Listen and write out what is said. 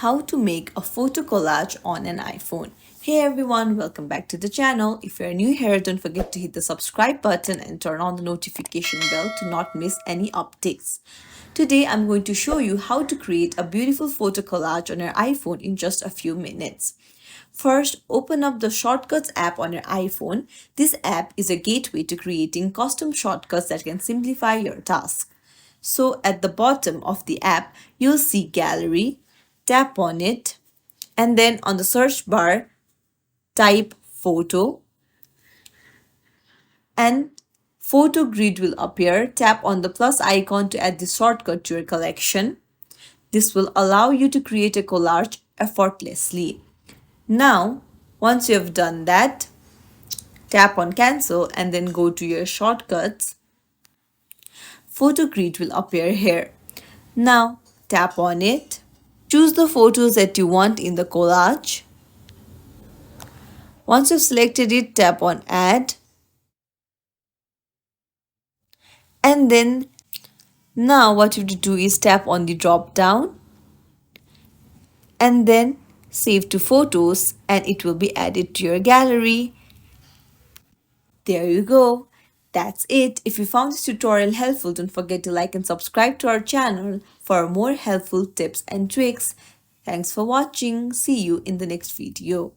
how to make a photo collage on an iPhone. Hey everyone, welcome back to the channel. If you're new here, don't forget to hit the subscribe button and turn on the notification bell to not miss any updates. Today I'm going to show you how to create a beautiful photo collage on your iPhone in just a few minutes. First, open up the Shortcuts app on your iPhone. This app is a gateway to creating custom shortcuts that can simplify your task. So at the bottom of the app, you'll see Gallery. Tap on it, and then on the search bar, type photo, and photo grid will appear. Tap on the plus icon to add the shortcut to your collection. This will allow you to create a collage effortlessly. Now, once you have done that, tap on cancel and then go to your shortcuts. Photo grid will appear here. Now, tap on it. Choose the photos that you want in the collage. Once you've selected it, tap on add. And then now what you have to do is tap on the drop down and then save to photos, and it will be added to your gallery. There you go. That's it. If you found this tutorial helpful, don't forget to like and subscribe to our channel for more helpful tips and tricks. Thanks for watching. See you in the next video.